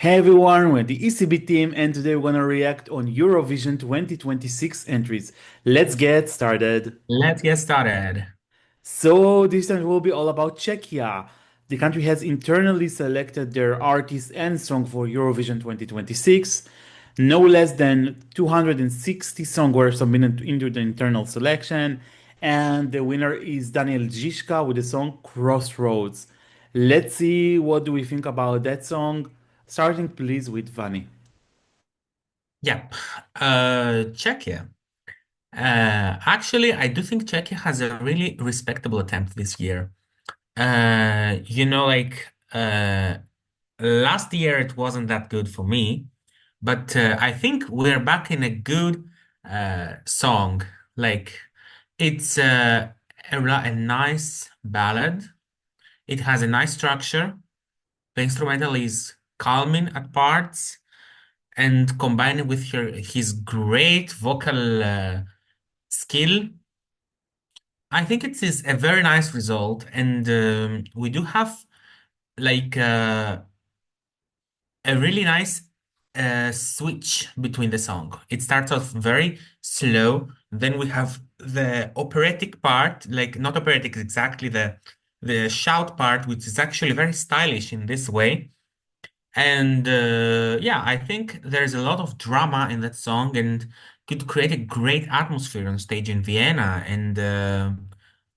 Hey everyone, we're the ECB team and today we're gonna react on Eurovision 2026 entries. Let's get started. Let's get started. So this time will be all about Czechia. The country has internally selected their artist and song for Eurovision 2026. No less than 260 songs were submitted into the internal selection, and the winner is Daniel Žižka with the song Crossroads. Let's see what do we think about that song. Starting please with Vani. Yep. Czechia. Actually, I do think Czechia has a really respectable attempt this year. Last year it wasn't that good for me, but I think we're back in a good song. Like it's a nice ballad. It has a nice structure. The instrumental is calming at parts and combined with his great vocal skill, I think it is a very nice result. And we do have like a really nice switch between the song. It starts off very slow, then we have the operatic part, like not operatic exactly, the shout part, which is actually very stylish in this way. And yeah, I think there's a lot of drama in that song and could create a great atmosphere on stage in Vienna. And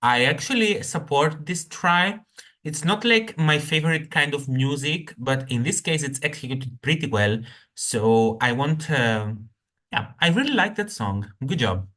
I actually support this try. It's not like my favorite kind of music, but in this case, it's executed pretty well. So I want, yeah, I really like that song. Good job.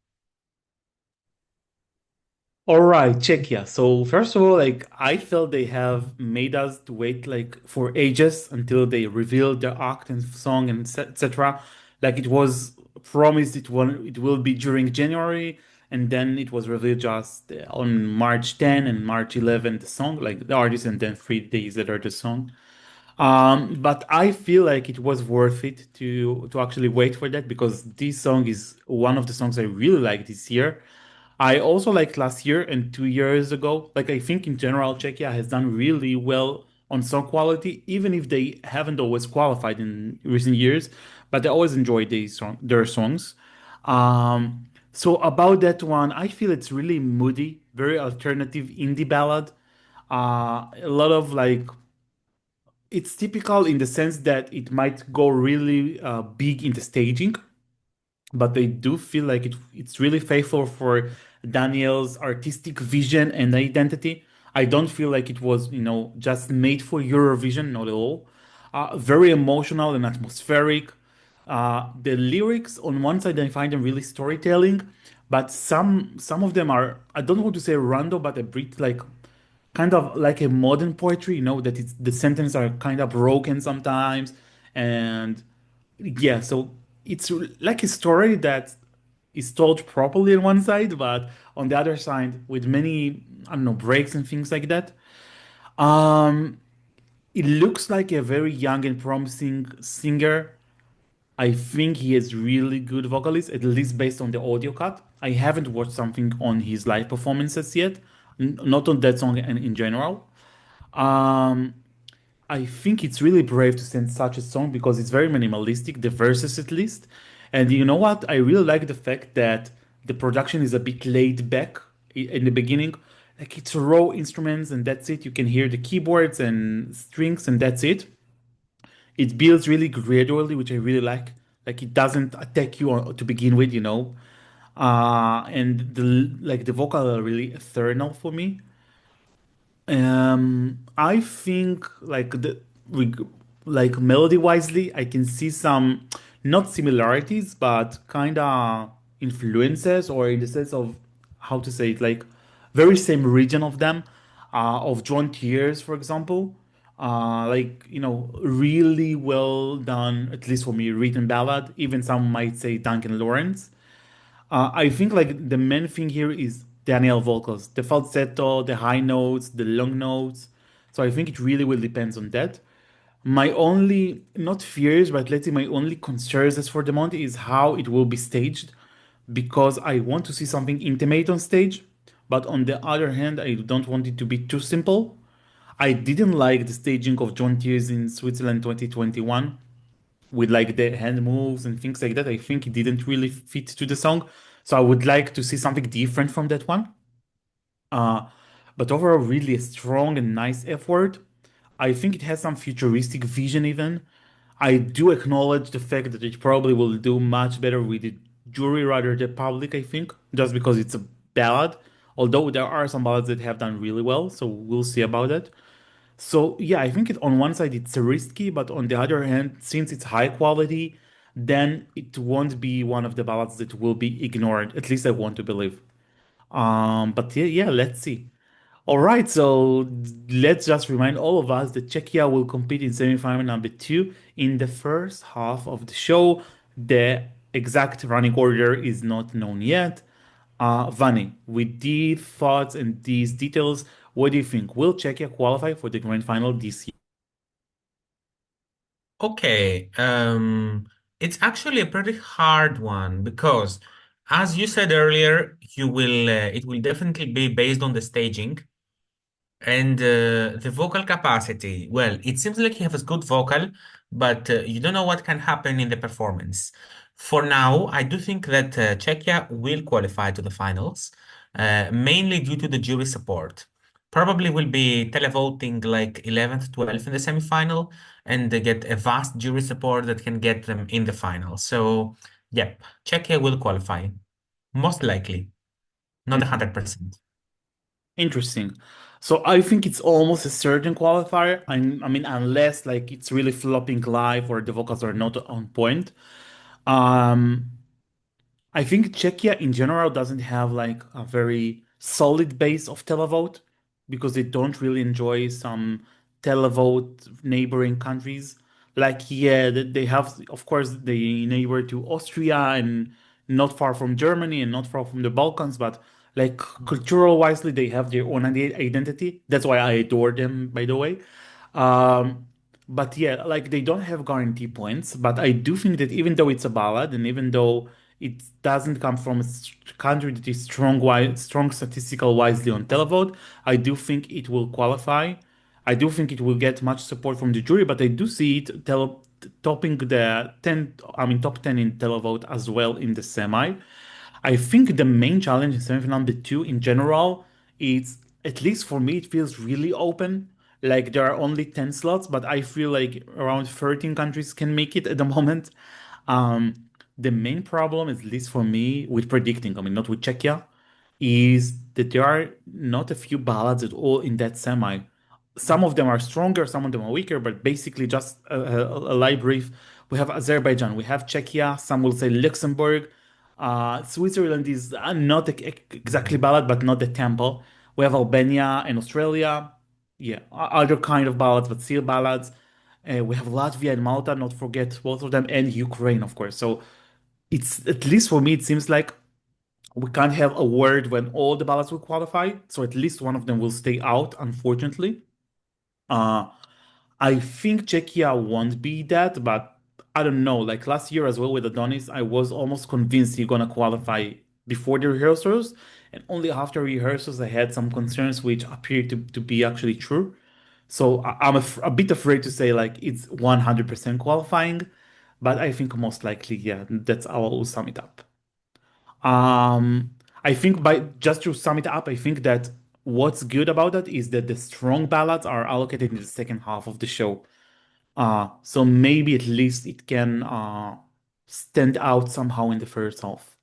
All right, Czechia. So first of all, like I felt they have made us to wait like for ages until they revealed the act and song and etc. Like it was promised it will be during January, and then it was revealed just on March 10 and March 11 the song, like the artist, and then 3 days later the song. But I feel like it was worth it to actually wait for that because this song is one of the songs I really like this year. I also liked last year and 2 years ago. Like I think in general, Czechia has done really well on song quality, even if they haven't always qualified in recent years, but I always enjoyed their songs. So about that one, I feel it's really moody, very alternative indie ballad. A lot of like it's typical in the sense that it might go really big in the staging, but they do feel like it's really faithful for Daniel's artistic vision and identity. I don't feel like it was, just made for Eurovision, not at all. Very emotional and atmospheric. The lyrics, on one side, I find them really storytelling, but some of them are, I don't want to say random, but a bit like kind of like a modern poetry, that it's the sentences are kind of broken sometimes, and yeah, so it's like a story that is told properly on one side, but on the other side, with many, I don't know, breaks and things like that. Um, it looks like a very young and promising singer. I think he is really good vocalist, at least based on the audio cut. I haven't watched something on his live performances yet, not on that song and in general. Um, I think it's really brave to send such a song because it's very minimalistic, the verses at least. And you know what? I really like the fact that the production is a bit laid back in the beginning. Like it's raw instruments and that's it. You can hear the keyboards and strings and that's it. It builds really gradually, which I really like. Like it doesn't attack you to begin with. And the vocal are really ethereal for me. I think like melody wisely, I can see some not similarities, but kind of influences, or in the sense of how to say it, like very same region of them, of John Tears, for example. Like really well done, at least for me, written ballad. Even some might say Duncan Lawrence. I think like the main thing here is Daniel vocals, the falsetto, the high notes, the long notes. So I think it really will depends on that. My only, not fears, but let's say my only concerns as for the month is how it will be staged, because I want to see something intimate on stage, but on the other hand, I don't want it to be too simple. I didn't like the staging of John Tears in Switzerland 2021 with like the hand moves and things like that. I think it didn't really fit to the song. So I would like to see something different from that one. Uh, but overall, really a strong and nice effort. I think it has some futuristic vision even. I do acknowledge the fact that it probably will do much better with the jury rather than public, I think, just because it's a ballad. Although there are some ballads that have done really well, so we'll see about that. So yeah, I think on one side it's risky, but on the other hand, since it's high quality, then it won't be one of the ballads that will be ignored. At least I want to believe. But yeah, yeah, let's see. All right, so let's just remind all of us that Czechia will compete in semifinal number two in the first half of the show. The exact running order is not known yet. Vani, with these thoughts and these details, what do you think? Will Czechia qualify for the grand final this year? Okay, it's actually a pretty hard one because, as you said earlier, it will definitely be based on the staging. And the vocal capacity, well, it seems like he has good vocal, but you don't know what can happen in the performance. For now, I do think that Czechia will qualify to the finals, mainly due to the jury support. Probably will be televoting like 11th, 12th in the semifinal, and they get a vast jury support that can get them in the final. So, yep, Czechia will qualify, most likely, not Mhm. 100%. Interesting. So I think it's almost a certain qualifier. I mean, unless like it's really flopping live or the vocals are not on point. Um, I think Czechia in general doesn't have like a very solid base of televote because they don't really enjoy some televote neighboring countries. Like, yeah, they have, of course, they neighbor to Austria and not far from Germany and not far from the Balkans, but like cultural wisely, they have their own identity. That's why I adore them, by the way. Um, but yeah, like they don't have guarantee points. But I do think that even though it's a ballad and even though it doesn't come from a country that is strong statistical wisely on televote, I do think it will qualify. I do think it will get much support from the jury, but I do see it topping the 10, I mean top 10 in televote as well in the semi. I think the main challenge in semifinal number two in general is, at least for me, it feels really open. Like there are only 10 slots, but I feel like around 13 countries can make it at the moment. Um, the main problem, at least for me, with predicting, I mean, not with Czechia, is that there are not a few ballads at all in that semi. Some of them are stronger, some of them are weaker, but basically just a light brief. We have Azerbaijan, we have Czechia, some will say Luxembourg. Switzerland is not exactly ballad, but not the temple. We have Albania and Australia. Yeah, other kind of ballads, but still ballads. We have Latvia and Malta, not forget both of them, and Ukraine, of course. So it's, at least for me, it seems like we can't have a word when all the ballots will qualify. So at least one of them will stay out, unfortunately. Uh, I think Czechia won't be that, but I don't know. Like last year as well with Adonis, I was almost convinced he's gonna qualify before the rehearsals, and only after rehearsals I had some concerns which appeared to be actually true. So I'm a bit afraid to say like it's 100% qualifying, but I think most likely, yeah, that's how I'll sum it up. Um, I think by just to sum it up, I think that what's good about that is that the strong ballads are allocated in the second half of the show. So maybe at least it can stand out somehow in the first half.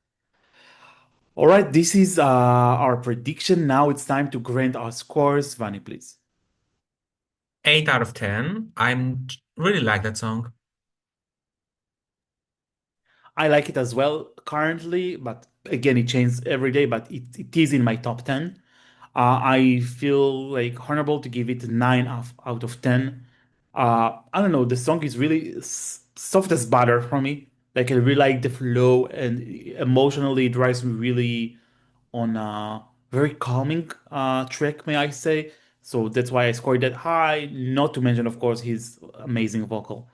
All right, this is our prediction. Now it's time to grant our scores. Vani, please. 8 out of 10. Really like that song. I like it as well currently, but again, it changes every day, but it is in my top 10. I feel like honorable to give it 9 out of 10. I don't know, the song is really soft as butter for me. Like I really like the flow and emotionally it drives me really on a very calming track, may I say. So that's why I scored that high, not to mention, of course, his amazing vocal.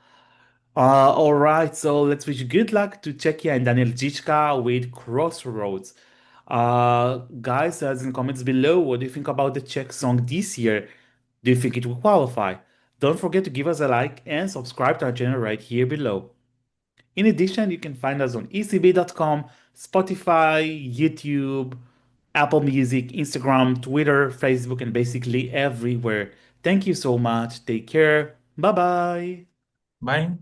All right, so let's wish good luck to Czechia and Daniel Žižka with Crossroads. Guys, as in comments below, what do you think about the Czech song this year? Do you think it will qualify? Don't forget to give us a like and subscribe to our channel right here below. In addition, you can find us on ecb.com, Spotify, YouTube, Apple Music, Instagram, Twitter, Facebook, and basically everywhere. Thank you so much. Take care. Bye bye. Bye.